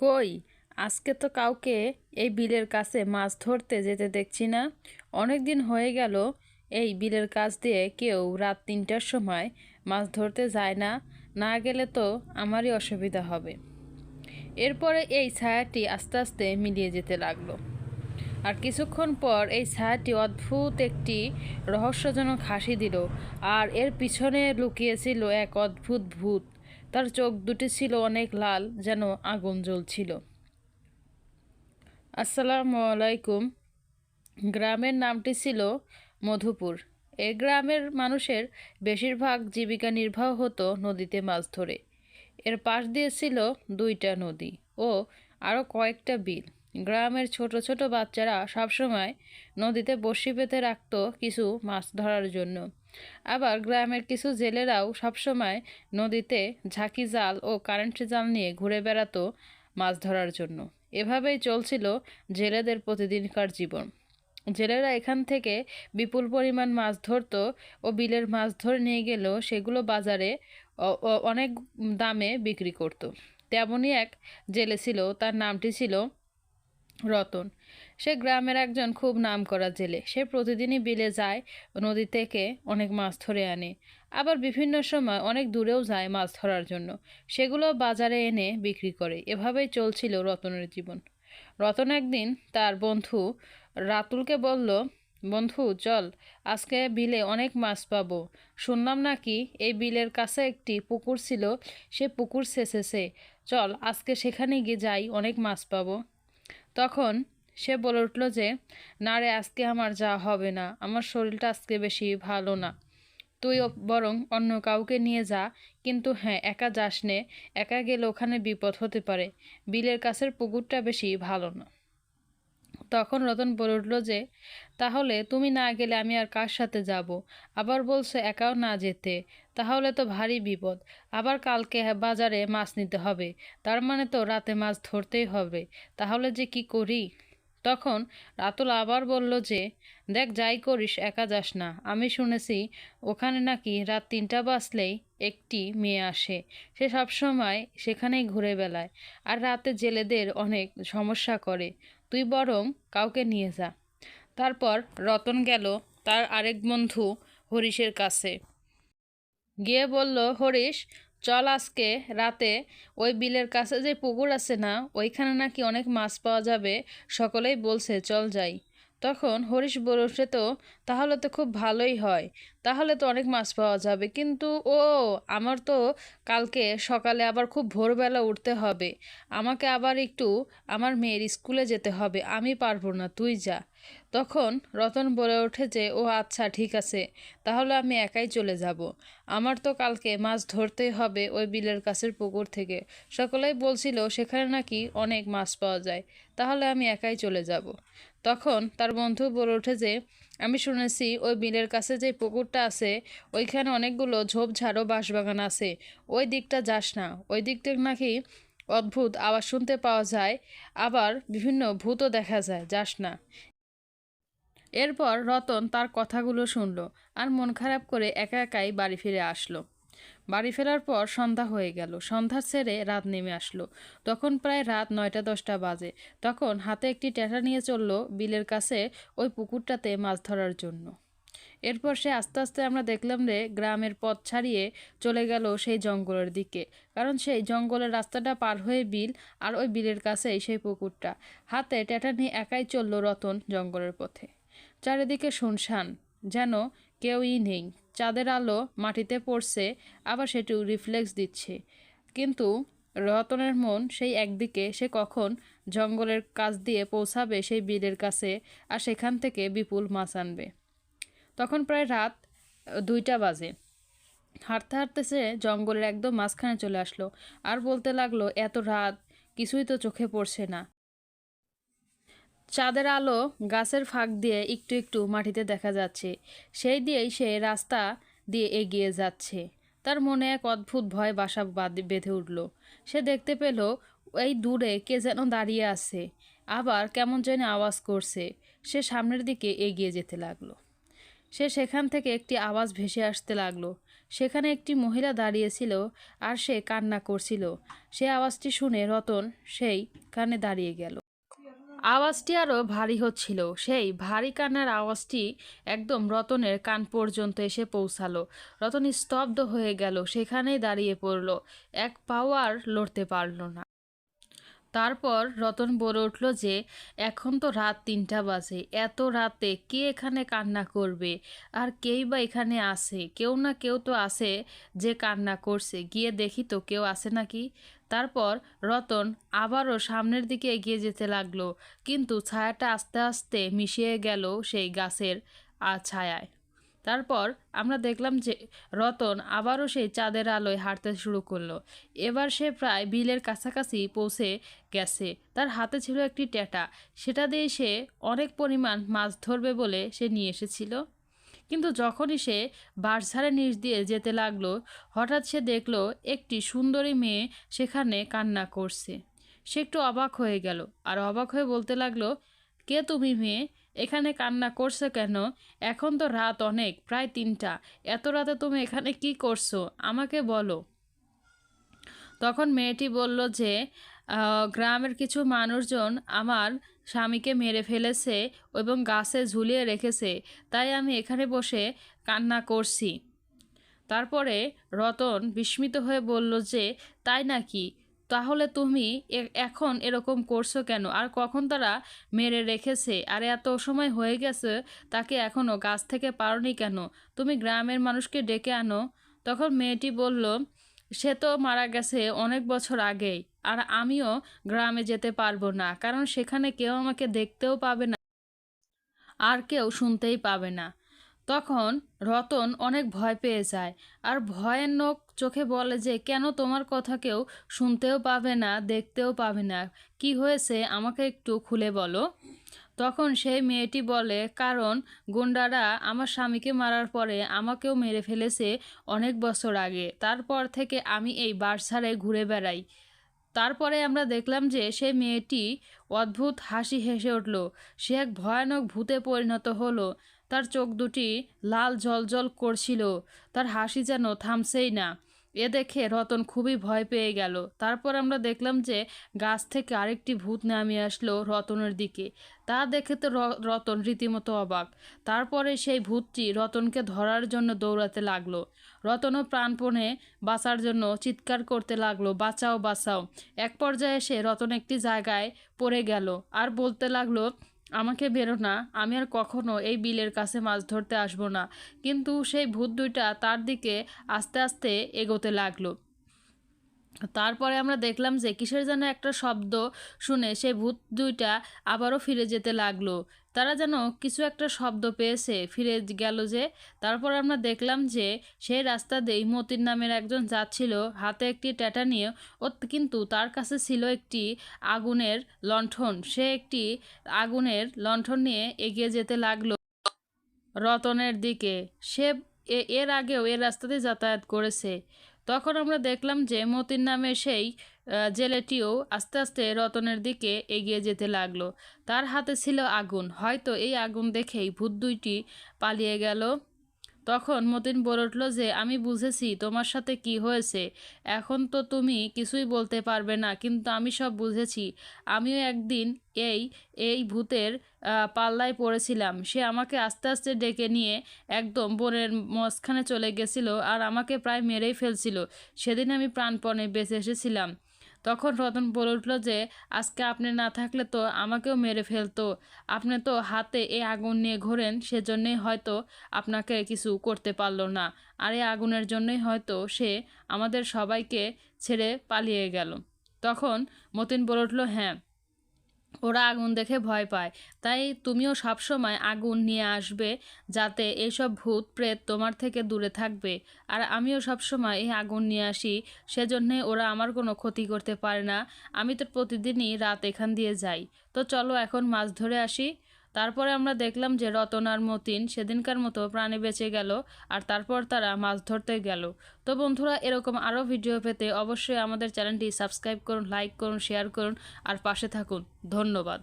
কই, আজকে তো কাউকে এই বিলের কাছে মাছ ধরতে যেতে দেখছি না। অনেক দিন হয়ে গেল এই বিলের কাছ দিয়ে কেউ রাত ৩টার সময় মাছ ধরতে যায় না। না গেলে তো আমারই অসুবিধা হবে। এরপরে এই ছায়াটি আস্তে আস্তে মিলিয়ে যেতে লাগলো। আর কিছুক্ষণ পর এই ছায়াটি অদ্ভুত একটি রহস্যজনক হাসি দিল। আর এর পিছনে লুকিয়েছিল এক অদ্ভুত ভূত। তার চোখ দুটি ছিল অনেক লাল, যেন আগুন জ্বলছিল। আসসালামু আলাইকুম। গ্রামের নামটি ছিল মধুপুর। এই গ্রামের মানুষের বেশিরভাগ জীবিকা নির্বাহ হতো নদীতে মাছ ধরে। এর পাশ দিয়ে ছিল 2টা নদী ও আরও কয়েকটা বিল। গ্রামের ছোট ছোট বাচ্চারা সবসময় নদীতে বড়শি পেতে রাখতো কিছু মাছ ধরার জন্য। আবার গ্রামের কিছু জেলেরাও সবসময় নদীতে ঝাঁকি জাল ও কারেন্ট জাল নিয়ে ঘুরে বেড়াতো মাছ ধরার জন্য। এভাবেই চলছিল জেলেদের প্রতিদিনকার জীবন। জেলেরা এখান থেকে বিপুল পরিমাণ মাছ ধরতো ও বিলের মাছ ধরে নিয়ে গেলেও সেগুলো বাজারে অনেক দামে বিক্রি করত। তেমনই এক জেলে ছিল, তার নামটি ছিল রতন। সে গ্রামের একজন খুব নামকরা জেলে। সে প্রতিদিনই বিলে যায়, নদী থেকে অনেক মাছ ধরে আনে। আবার বিভিন্ন সময় অনেক দূরেও যায় মাছ ধরার জন্য, সেগুলো বাজারে এনে বিক্রি করে। এভাবেই চলছিল রতনের জীবন। রতন একদিন তার বন্ধু রাতুলকে বলল, বন্ধু চল, আজকে বিলে অনেক মাছ পাবো। শুনলাম নাকি এই বিলের কাছে একটি পুকুর ছিল, সে পুকুর ছেঁচেছে। চল আজকে সেখানে গিয়ে যাই, অনেক মাছ পাবো। তখন সে বলে উঠল যে, না রে, আজকে আমার যাওয়া হবে না, আমার শরীরটা আজকে বেশি ভালো না। তুই বরং অন্য কাউকে নিয়ে যা, কিন্তু হ্যাঁ, একা যাস নে। একা গেলে ওখানে বিপদ হতে পারে। বিলের কাছের পুকুরটা বেশি ভালো না। তখন রতন বলে উঠল যে, তাহলে তুমি না গেলে আমি আর কার সাথে যাব? আবার বলছে একাও না যেতে, তাহলে তো ভারী বিপদ। আবার কালকে বাজারে মাছ নিতে হবে, তার মানে তো রাতে মাছ ধরতেই হবে। তাহলে যে কি করি? তখন রাতুল আবার বলল যে, দেখ, যাই করিস একা যাস না। আমি শুনেছি ওখানে নাকি রাত 3টা বাজলেই একটি মেয়ে আসে। সে সবসময় সেখানেই ঘুরে বেড়ায়, আর রাতে জেলেদের অনেক সমস্যা করে। তুই বরং কাউকে নিয়ে যা। তারপর রতন গেল তার আরেক বন্ধু হরিশের কাছে। গিয়ে বলল, হরিশ, চল আজকে রাতে ওই বিলের কাছে যে পুকুর আছে না, ওইখানে নাকি অনেক মাছ পাওয়া যাবে। সকলেই বলছে, চল যাই। তখন হরিশ বলে উঠে, তো তাহলে তো খুব ভালোই হয়, তাহলে তো অনেক মাছ পাওয়া যাবে। কিন্তু আমার তো কালকে সকালে আবার খুব ভোরবেলা উঠতে হবে। আমাকে আবার একটু আমার মেয়ের স্কুলে যেতে হবে, আমি পারবো না, তুই যা। তখন রতন বলে ওঠে যে, ও আচ্ছা, ঠিক আছে, তাহলে আমি একাই চলে যাব। আমার তো কালকে মাছ ধরতেই হবে ওই বিলের কাছের পুকুর থেকে। সকলেই বলছিল সেখানে নাকি অনেক মাছ পাওয়া যায়, তাহলে আমি একাই চলে যাব। তখন তার বন্ধু বলে ওঠে যে, আমি শুনেছি ওই বিলের কাছে যে পুকুরটা আছে ওইখানে অনেকগুলো ঝোপঝাড় ও বাঁশবাগান আছে। ওই দিকটা যাস না, ওই দিকটা নাকি অদ্ভুত আওয়াজ শুনতে পাওয়া যায়, আবার বিভিন্ন ভূতও দেখা যায়, যাস না। এরপর রতন তার কথাগুলো শুনল আর মন খারাপ করে একা একাই বাড়ি ফিরে আসলো। বাড়ি ফেরার পর সন্ধ্যা হয়ে গেল। সন্ধ্যা ছেড়ে রাত নেমে আসলো। তখন প্রায় রাত 9টা-10টা বাজে। তখন হাতে একটি ট্যাঁটা নিয়ে চলল বিলের কাছে ওই পুকুরটাতে মাছ ধরার জন্য। এরপর সে আস্তে আস্তে আমরা দেখলাম রে গ্রামের পথ ছাড়িয়ে চলে গেল সেই জঙ্গলের দিকে। কারণ সেই জঙ্গলের রাস্তাটা পার হয়ে বিল, আর ওই বিলের কাছেই সেই পুকুরটা। হাতে ট্যাঁটা নিয়ে একাই চলল রতন জঙ্গলের পথে। চারিদিকে শুনশান, যেন কেউই নেই। চাঁদের আলো মাটিতে পড়ছে, আবার সেটু রিফ্লেক্স দিচ্ছে। কিন্তু রতনের মন সেই একদিকে, সে কখন জঙ্গলের কাছ দিয়ে পৌঁছাবে সেই বিলের কাছে, আর সেখান থেকে বিপুল মাছ আনবে। তখন প্রায় রাত 2টা বাজে। হাঁটতে হাঁটতে সে জঙ্গলের একদম মাঝখানে চলে আসলো, আর বলতে লাগলো, এত রাত, কিছুই তো চোখে পড়ছে না। চাঁদের আলো গাছের ফাঁক দিয়ে একটু একটু মাটিতে দেখা যাচ্ছে। সেই দিয়েই সে রাস্তা দিয়ে এগিয়ে যাচ্ছে। তার মনে এক অদ্ভুত ভয় বাসা বেঁধে উঠল। সে দেখতে পেল এই দূরে কে যেন দাঁড়িয়ে আছে, আবার কেমন যেন আওয়াজ করছে। সে সামনের দিকে এগিয়ে যেতে লাগলো। সে সেখান থেকে একটি আওয়াজ ভেসে আসতে লাগলো। সেখানে একটি মহিলা দাঁড়িয়েছিল আর সে কান্না করছিল। সে আওয়াজটি শুনে রতন সেই কানে দাঁড়িয়ে গেল। আওয়াজটি আরও ভারী হচ্ছিল। সেই ভারী কান্নার আওয়াজটি একদম রতনের কান পর্যন্ত এসে পৌঁছালো। রতন স্তব্ধ হয়ে গেল, সেখানেই দাঁড়িয়ে পড়ল, এক পাও আর লড়তে পারল না। তারপর রতন বলে উঠল যে এখন তো রাত 3টা বাজে, এত রাতে কে এখানে কান্না করবে? আর কেই বা এখানে আসে, কেউ না কেউ তো আসে যে কান্না করছে, গিয়ে দেখি তো কেউ আসে নাকি। তারপর রতন আবারও সামনের দিকে এগিয়ে যেতে লাগলো, কিন্তু ছায়াটা আস্তে আস্তে মিশিয়ে গেল সেই গাছের ছায়ায়। তারপর আমরা দেখলাম যে রতন আবারও সেই চাঁদের আলোয় হাঁটতে শুরু করলো। এবার সে প্রায় বিলের কাছাকাছি পৌঁছে গেছে। তার হাতে ছিল একটি ট্যাটা, সেটা দিয়ে সে অনেক পরিমাণ মাছ ধরবে বলে সে নিয়ে এসেছিল। কিন্তু যখনই সে বাঁশঝাড়ের নিচ দিয়ে যেতে লাগলো, হঠাৎ সে দেখলো একটি সুন্দরী মেয়ে সেখানে কান্না করছে। সে একটু অবাক হয়ে গেল, আর অবাক হয়ে বলতে লাগলো, কে তুমি মেয়ে? এখানে কান্না করছো কেন? এখন তো রাত অনেক, প্রায় 3টা। এত রাতে তুমি এখানে কি করছো আমাকে বলো। তখন মেয়েটি বলল যে গ্রামের কিছু মানুষজন আমার স্বামীকে মেরে ফেলেছে এবং গাছে ঝুলিয়ে রেখেছে, তাই আমি এখানে বসে কান্না করছি। তারপরে রতন বিস্মিত হয়ে বলল যে তাই নাকি? তাহলে তুমি এখন এরকম করছো কেন? আর কখন তারা মেরে রেখেছে? আর এত সময় হয়ে গেছে, তাকে এখনও গাছ থেকে পারোনি কেন? তুমি গ্রামের মানুষকে ডেকে আনো। তখন মেয়েটি বলল, সে তো মারা গেছে অনেক বছর আগেই, আর আমিও গ্রামে যেতে পারবো না, কারণ সেখানে কেউ আমাকে দেখতেও পাবে না আর কেউ শুনতেই পাবে না। তখন রতন অনেক ভয় পেয়ে যায়, আর ভয়ানক চোখে বলে যে কেন তোমার কথা কেউ শুনতেও পাবে না, দেখতেও পাবে না? কি হয়েছে আমাকে একটু খুলে বলো। তখন সেই মেয়েটি বলে, কারণ গুন্ডারা আমার স্বামীকে মারার পরে আমাকেও মেরে ফেলেছে অনেক বছর আগে, তারপর থেকে আমি এই বাঁশঝাড়ে ঘুরে বেড়াই। তারপরে আমরা দেখলাম যে সেই মেয়েটি অদ্ভুত হাসি হেসে উঠল। সে এক ভয়ানক ভূতে পরিণত হলো। তার চোখ দুটি লাল জ্বলজ্বল করছিল, তার হাসি যেন থামছেই না। এ দেখে রতন খুবই ভয় পেয়ে গেল। তারপর আমরা দেখলাম যে গাছ থেকে আরেকটি ভূত নামিয়ে আসলো রতনের দিকে। তা দেখে তো রতন রীতিমতো অবাক। তারপরে সেই ভূতটি রতনকে ধরার জন্য দৌড়াতে লাগলো। রতনও প্রাণপণে বাঁচার জন্য চিৎকার করতে লাগলো, বাঁচাও বাঁচাও। এক পর্যায়ে এসে রতন একটি জায়গায় পড়ে গেল আর বলতে লাগলো, আমাকে বেরো না, আমি আর কখনো এই বিলের কাছে মাছ ধরতে আসবো না। কিন্তু সেই ভূত দুইটা তার দিকে আস্তে আস্তে এগোতে লাগলো। তারপরে আমরা দেখলাম যে কিসের যেন একটা শব্দ শুনে সেই ভূত দুইটা আবারও ফিরে যেতে লাগলো। তারা যেন কিছু একটা শব্দ পেয়েছে, ফিরে গেল যে। তারপর আমরা দেখলাম যে সেই রাস্তা দিয়েই মতিন নামের একজন যাচ্ছিল হাতে একটি ট্যাটা নিয়ে। কিন্তু তার কাছে ছিল একটি আগুনের লণ্ঠন। সে একটি আগুনের লণ্ঠন নিয়ে এগিয়ে যেতে লাগলো রতনের দিকে। সে এর আগেও এ রাস্তাতে যাতায়াত করেছে। তখন আমরা দেখলাম যে মতিন নামে সেই জেলেটিও আস্তে আস্তে রতনের দিকে এগিয়ে যেতে লাগলো। তার হাতে ছিল আগুন, হয়তো এই আগুন দেখেই ভূত দুইটি পালিয়ে গেল। তখন মতিন বলে উঠল যে আমি বুঝেছি তোমার সাথে কি হয়েছে। এখন তো তুমি কিছুই বলতে পারবে না, কিন্তু আমি সব বুঝেছি। আমিও একদিন এই এই ভূতের পাল্লায় পড়েছিলাম। সে আমাকে আস্তে আস্তে ডেকে নিয়ে একদম বনের মাঝখানে চলে গেছিল আর আমাকে প্রায় মেরেই ফেলছিল। সেদিন আমি প্রাণপণে বেঁচে এসেছিলাম। তখন রতন বলে উঠল যে আজকে আপনি না থাকলে তো আমাকেও মেরে ফেলতো। আপনি তো হাতে এই আগুন নিয়ে ঘোরেন, সেজন্যই হয়তো আপনাকে কিছু করতে পারলো না। আর এই আগুনের জন্যই হয়তো সে আমাদের সবাইকে ছেড়ে পালিয়ে গেল। তখন মতিন বলে উঠল, হ্যাঁ, ওরা আগুন দেখে ভয় পায়, তাই তুমিও সবসময় আগুন নিয়ে আসবে, যাতে এইসব ভূত প্রেত তোমার থেকে দূরে থাকবে। আর আমিও সবসময় এই আগুন নিয়ে আসি, সেজন্যে ওরা আমার কোনো ক্ষতি করতে পারে না। আমি তো প্রতিদিনই রাত এখান দিয়ে যাই। তো চলো এখন মাছ ধরে আসি। তারপরে আমরা দেখলাম যে রতন আর মতিন সেদিনকার মতো প্রাণে বেঁচে গেল, আর তারপর তারা মাছ ধরতে গেল। তো বন্ধুরা, এরকম আরও ভিডিও পেতে অবশ্যই আমাদের চ্যানেলটি সাবস্ক্রাইব করুন, লাইক করুন, শেয়ার করুন আর পাশে থাকুন। ধন্যবাদ।